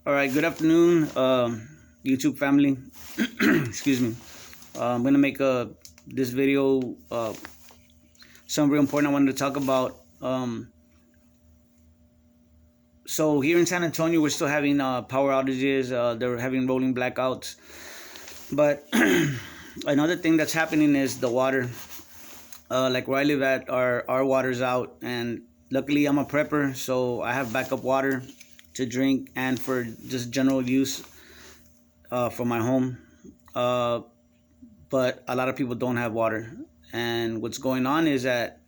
All right, good afternoon, YouTube family. Excuse me. I'm gonna make this video something real important I wanted to talk about. So here in San Antonio, we're still having power outages. They're having rolling blackouts. But another thing that's happening is the water. Like where I live at, our water's out, and luckily I'm a prepper, so I have backup water to drink and for just general use for my home. Uh, but a lot of people don't have water. And what's going on is that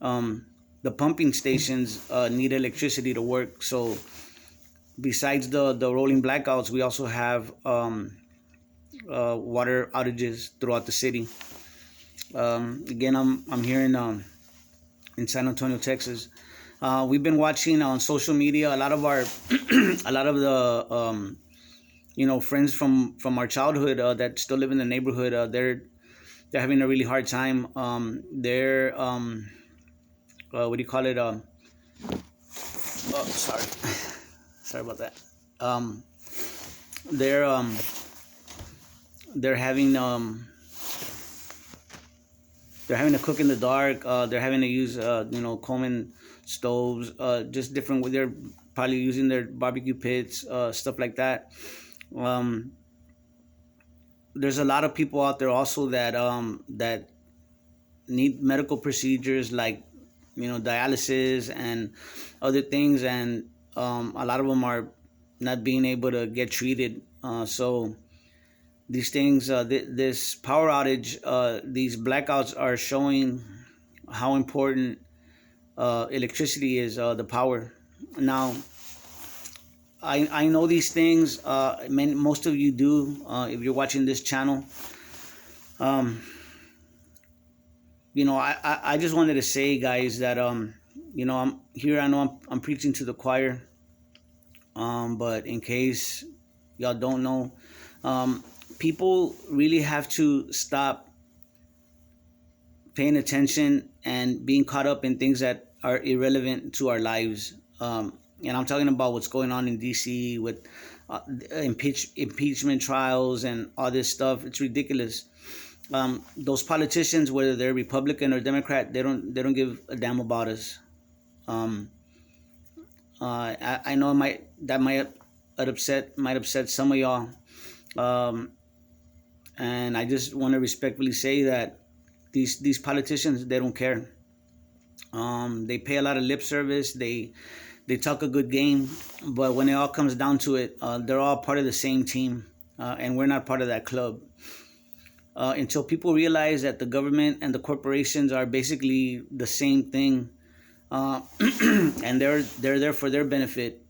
um, the pumping stations need electricity to work. So besides the rolling blackouts, we also have water outages throughout the city. Again, I'm here in San Antonio, Texas. We've been watching on social media a lot of our a lot of the friends from our childhood that still live in the neighborhood. They're having a really hard time. They're what do you call it? Oh, sorry, sorry about that. Um, they're they're having they're having to cook in the dark. They're having to use Coleman stoves. Just different. They're probably using their barbecue pits, stuff like that. Um, there's a lot of people out there also that need medical procedures like dialysis and other things, and a lot of them are not being able to get treated. So these things, this power outage, these blackouts are showing how important electricity is, the power. Now, I know these things. Most of you do. If you're watching this channel, um, I just wanted to say, guys, that I'm here. I know I'm preaching to the choir. But in case y'all don't know, um, people really have to stop paying attention and being caught up in things that are irrelevant to our lives. And I'm talking about what's going on in DC with impeachment trials and all this stuff. It's ridiculous. Those politicians, whether they're Republican or Democrat, they don't give a damn about us. Um, I know that might upset some of y'all, um, and I just want to respectfully say that these politicians, they don't care. They pay a lot of lip service. They talk a good game, but when it all comes down to it, they're all part of the same team, and we're not part of that club. Until people realize that the government and the corporations are basically the same thing, and they're there for their benefit.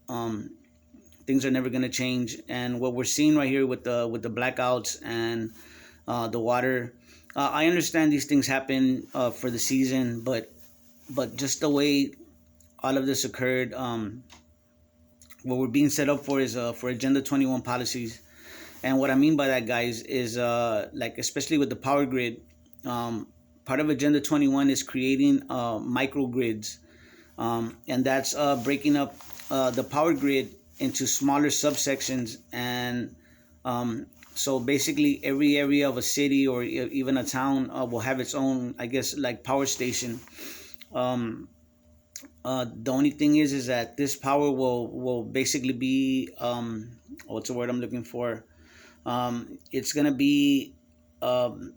Things are never going to change. And what we're seeing right here with the blackouts and the water, I understand these things happen for the season, but just the way all of this occurred, what we're being set up for is for Agenda 21 policies. And what I mean by that, guys, is like especially with the power grid, part of Agenda 21 is creating microgrids, and that's breaking up the power grid into smaller subsections. And so basically, every area of a city or even a town will have its own, I guess, like power station. Um, the only thing is that this power will basically be what's the word I'm looking for? It's gonna be um,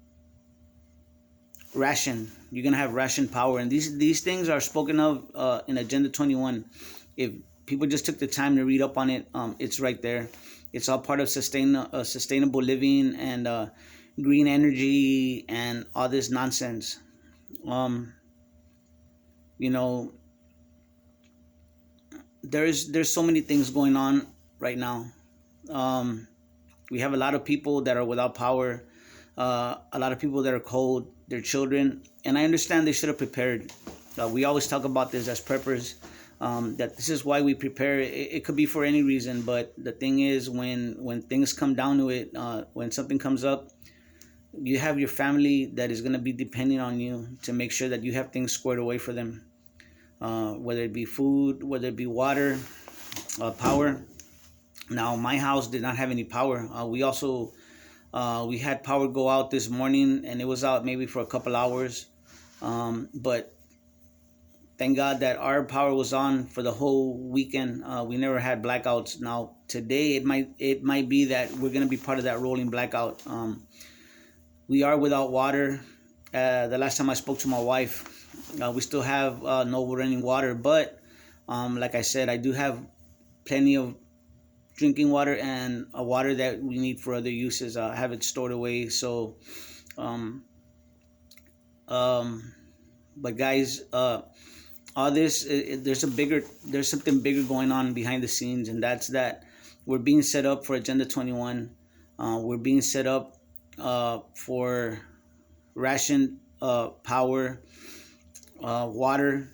ration. You're gonna have ration power, and these things are spoken of in Agenda 21. If people just took the time to read up on it, it's right there. It's all part of sustainable living and green energy and all this nonsense. Um, you know, there's so many things going on right now. Um, we have a lot of people that are without power, a lot of people that are cold, their children, and I understand they should have prepared. We always talk about this as preppers, that this is why we prepare. It could be for any reason, but the thing is, when things come down to it, when something comes up, you have your family that is going to be depending on you to make sure that you have things squared away for them, whether it be food, whether it be water, power. Now, my house did not have any power. We had power go out this morning, and it was out maybe for a couple hours. But thank God that our power was on for the whole weekend. We never had blackouts. Now today it might be that we're gonna be part of that rolling blackout. We are without water. The last time I spoke to my wife, we still have no running water, but like I said, I do have plenty of drinking water and water that we need for other uses. I have it stored away. So, um, um, but guys, all this there's something bigger going on behind the scenes, and that's that we're being set up for Agenda 21. We're being set up for ration power, water.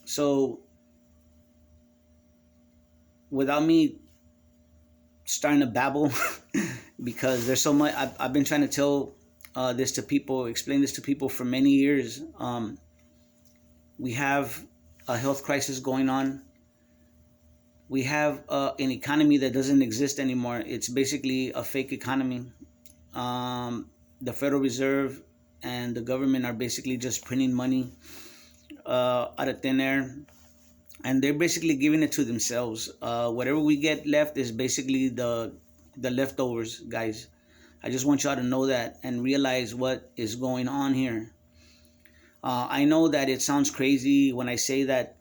So without me starting to babble, because there's so much I've been trying to tell this to people, explain this to people for many years. We have a health crisis going on. We have an economy that doesn't exist anymore. It's basically a fake economy. The Federal Reserve and the government are basically just printing money out of thin air, and they're basically giving it to themselves. Whatever we get left is basically the leftovers, guys. I just want y'all to know that and realize what is going on here. I know that it sounds crazy when I say that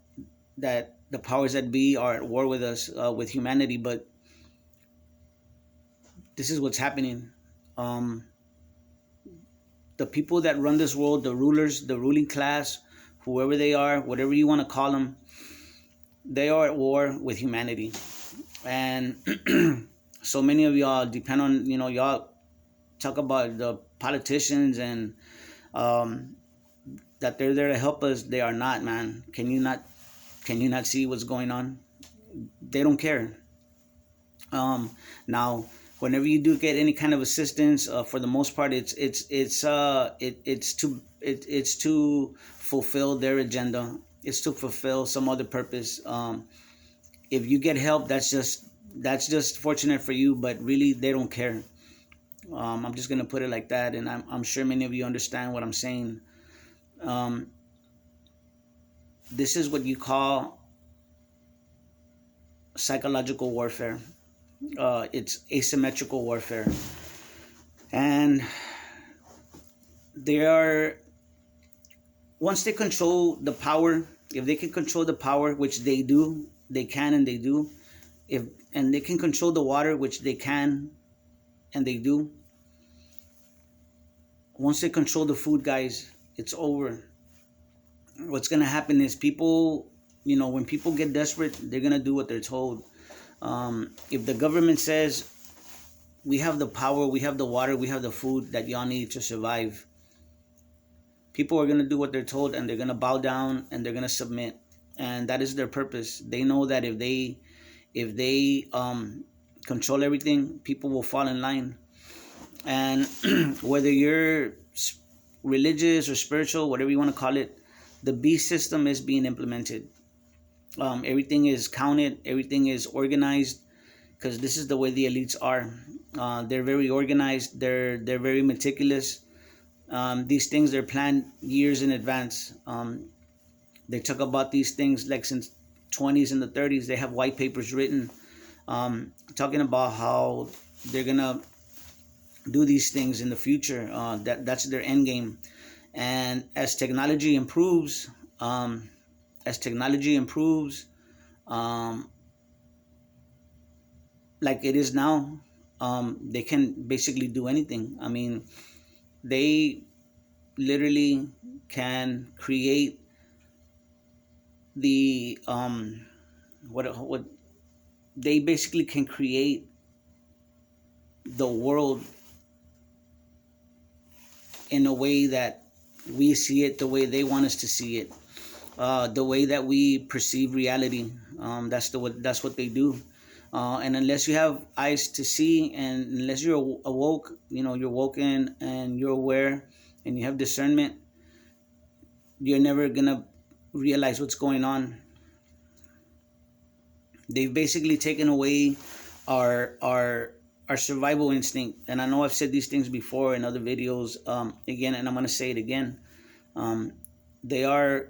the powers that be are at war with us, with humanity, but this is what's happening. Um, the people that run this world, the rulers, the ruling class, whoever they are, whatever you want to call them, they are at war with humanity. And so many of y'all depend on, y'all talk about the politicians and that they're there to help us. They are not, man. Can you not see what's going on? They don't care. Now, whenever you do get any kind of assistance, for the most part, it's to fulfill their agenda. It's to fulfill some other purpose. If you get help, that's just fortunate for you, but really they don't care. I'm just gonna put it like that, and I'm sure many of you understand what I'm saying. This is what you call psychological warfare. It's asymmetrical warfare, and they are, once they control the power, if they can control the power, which they do, they can and they do, and they can control the water, which they can and they do. Once they control the food, guys, it's over. What's gonna happen is people, when people get desperate, they're gonna do what they're told. If the government says we have the power, we have the water, we have the food that y'all need to survive, people are gonna do what they're told, and they're gonna bow down and they're gonna submit, and that is their purpose. They know that if they control everything, people will fall in line. And whether you're religious or spiritual, whatever you want to call it, the beast system is being implemented. Everything is counted, everything is organized, because this is the way the elites are. They're very organized. They're very meticulous. These things, they're planned years in advance. They talk about these things like since 20s and the 30s. They have white papers written talking about how they're gonna do these things in the future. That's their end game. And as technology improves, like it is now, they can basically do anything. I mean, they literally can create the what they basically can create the world in a way that we see it, the way they want us to see it, the way that we perceive reality. That's what they do. And unless you have eyes to see, and unless you're awoke, you're woken and you're aware and you have discernment, you're never gonna realize what's going on. They've basically taken away our our our survival instinct. And I know I've said these things before in other videos, again, and I'm gonna say it again. Um, they are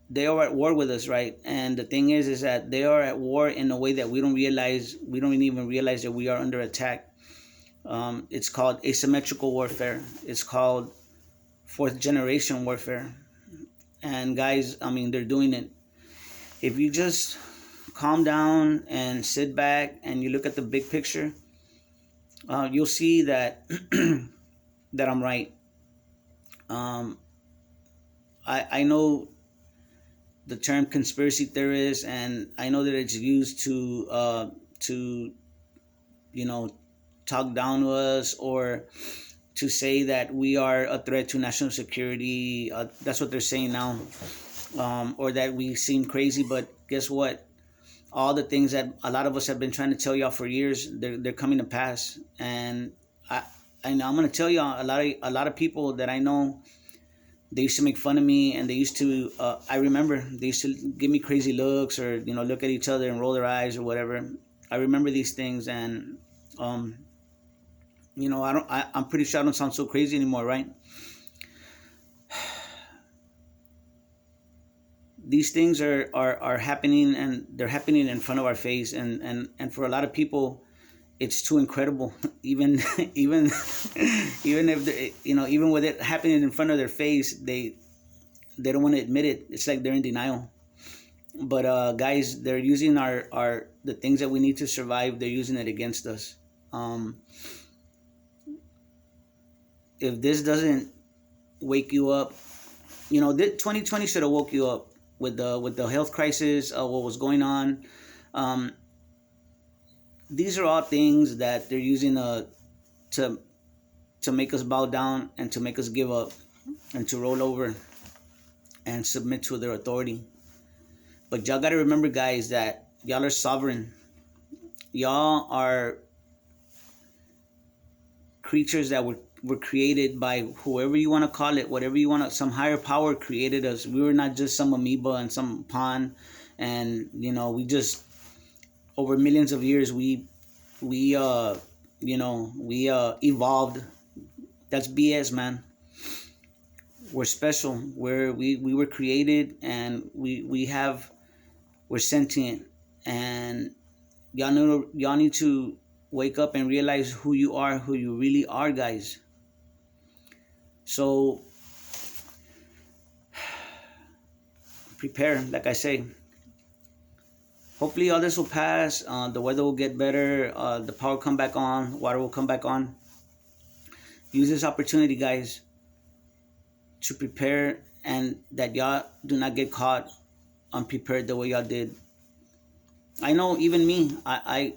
they are at war with us, right? And the thing is that they are at war in a way that we don't realize. We don't even realize that we are under attack. It's called asymmetrical warfare. It's called fourth generation warfare. And guys, I mean, they're doing it. If you just calm down and sit back and you look at the big picture, you'll see that that I'm right. Um, I know the term conspiracy theorist, and I know that it's used to you know, talk down to us, or to say that we are a threat to national security. That's what they're saying now, or that we seem crazy. But guess what? All the things that a lot of us have been trying to tell y'all for years, they're coming to pass. And I know I'm gonna tell y'all, a lot of people that I know, they used to make fun of me, and they used to I remember they used to give me crazy looks, or you know, look at each other and roll their eyes or whatever. I remember these things. And you know, I'm pretty sure I don't sound so crazy anymore, right? These things are happening, and they're happening in front of our face. And for a lot of people, it's too incredible. even even even if you know, even with it happening in front of their face, they don't want to admit it. It's like they're in denial. But guys, they're using our the things that we need to survive. They're using it against us. If this doesn't wake you up, you know, 2020 should have woke you up with the health crisis, what was going on. These are all things that they're using to make us bow down, and to make us give up, and to roll over and submit to their authority. But y'all got to remember, guys, that y'all are sovereign. Y'all are creatures that were created by whoever you want to call it, whatever you want to. Some higher power created us. We were not just some amoeba and some pawn. And you know, we just, over millions of years, we evolved. That's BS, man. We're special. We were created, and we're sentient. And y'all need to wake up and realize who you are, who you really are, guys. So prepare, like I say. Hopefully all this will pass. The weather will get better. The power will come back on. Water will come back on. Use this opportunity, guys, to prepare, and that y'all do not get caught unprepared the way y'all did. I know, even me, I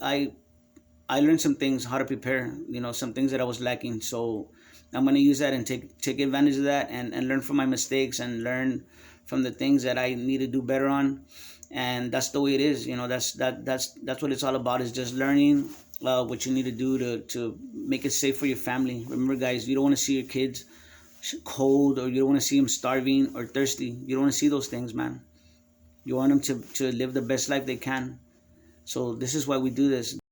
learned some things, how to prepare, you know, some things that I was lacking. So I'm going to use that and take advantage of that, and learn from my mistakes, and learn from the things that I need to do better on. And that's the way it is. You know, that's what it's all about, is just learning what you need to do to make it safe for your family. Remember, guys, you don't want to see your kids cold, or you don't want to see them starving or thirsty. You don't want to see those things, man. You want them to live the best life they can. So this is why we do this.